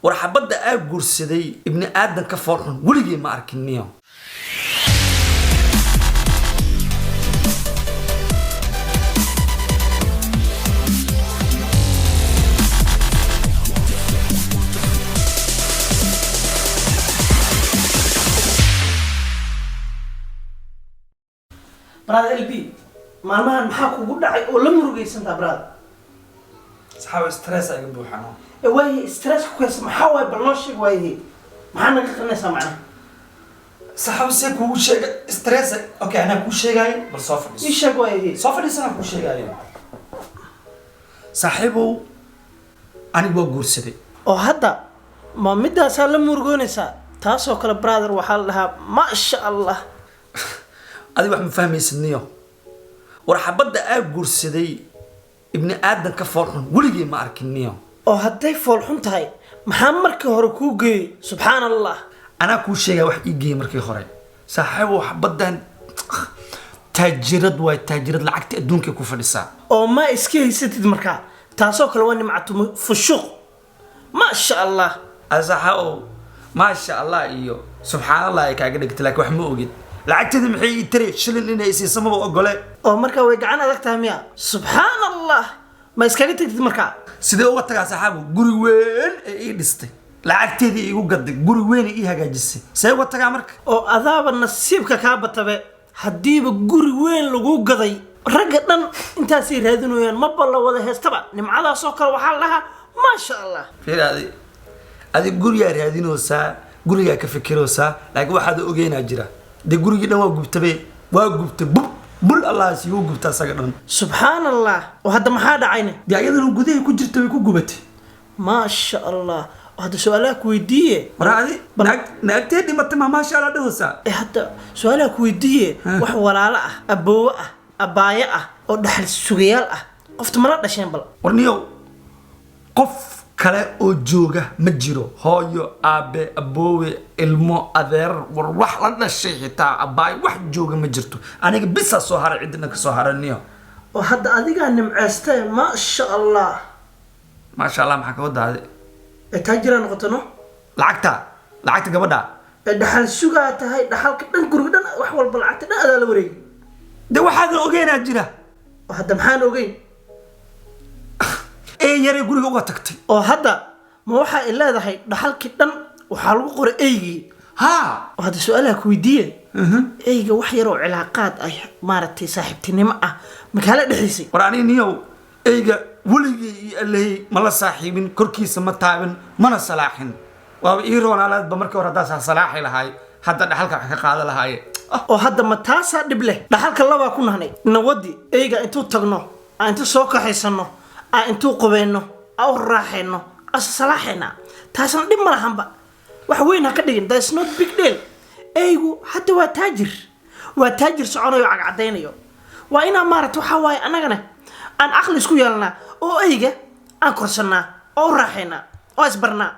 warxabada ay guursaday ibni aadan ka foorxun waligii ma arkiniyo brother LB maalmahan maxaa kugu dhacay oo la murugaysantaa brother saxaab stress ay buuxano way stress ku kaas maxaa way balnoshi way maxaa naga qanaysaa macna saxaab se ku sheega stress okay ana ku sheegay bal soo fadhiis isha way soo fadhiisana ku sheegay saaxiibo ani waa guursaday oo hadda ma midaas la murugoonaysaa taasoo kale brother waxa la dhahaa ma sha Allah adi wax ma fahmaysidniyo warxabada ay guursaday ibni aadan ka foorxun waligii ma arkiniyo oo haday foolxun tahay maxaa markii hore ku geey subhanallah ana ku sheegay wax ii geey markii hore saaxiibo xabadan taajirad way taajirad lacagta adduunka ku fadhisaa oo ma iska haysatid markaa taasoo kale waa nimcatu fushuq ma sha Allah asaxo ma sha Allah iyo subhanallah ay kaaga dhigtay laakiin wax ma ogid lacagteeda maxay tiri shilin inay siisamaba ogole oo marka way gacan adag tahay miya subhanallah ma iskaga tagtid marka sidee uga tagaa saxaabo guri weyn ee ii dhistay lacagteeda igu gaday guri weyn ii hagaajisay see uga tagaa marka oo adaaba nasiibka ka batabe hadiiba guri weyn lagu gaday ragga dhan intaas ay raadinayaan ma balla wada heestaba nimcadaas oo kale waxa la ma sha Allah fiiraadi adi guriga raadinoosa guriga ka fikiroosa laakiin waxa ogeena jira de gurigi dhan waa gubtay bul Allah si uu gubta asaga dhan subhanallah oo hadda maxaa dhacayna diyaayadana gudaha ku jirtay way ku gubatay ma sha Allah hada su'aalaha ku weydiiye waraadi naagtee dhimatay ma sha Allah dhawsa hadda su'aalaha ku weydiiye wax walaalo ah aboow ah abaaya ah oo dhaxal sugayaal ah qofta ma la dhasheen bal warniyo qof kale oo jooga ma jiro hooyo aabe aboowe ilmo adeer war wax la dhashay xitaa abaay wax jooga ma jirto aniga bisa soo haray cidina ka soo haraniyo oo hadda adiga nimceystay ma sha Allah maxaa ka wadaade taajiraan noqotano lacagta gabadha dhaxal sugaa tahay dhaxalka dhan guriga dhan wax walba lacagta dhan adaa la wareegay de waxaad ogeynaa jira oo hadda maxaan ogeyn yare guriga uga tagtay oo hadda ma waxa ay leedahay dhaxalkii dhan waxa lagu qoray eeygi ha oo hadda su'aalaha ku weydiiye eeyga wax yar oo cilaaqaad ay maaragtay saaxiibtinimo ah ma kala dhaxaysay war ani niyow eeyga waligii iyo allahay ma la saaxiibin korkiisa ma taabin mana salaaxin waa ii roonaalaad ba markii hore hadaas salaaxi lahaay hadda dhaxalka wax ka qaada lahaaye oo hadda ma taasa dhib leh dhaxalka laba ku nahnay nawadi eeyga intuu tagno aan inta soo kaxaysano intuu qabeeno aw raaxeeno salaaxeena taasna dhib ma lahanba wax weyn ha ka dhigin that's not big deal eeygu hadda waa taajir soconayo cagcadaynayo waa inaa maaragta waxa waaye annagana aan aqli isku yeelnaa oo eeyga aan korsanaa oo raaxeynaa oo isbarnaa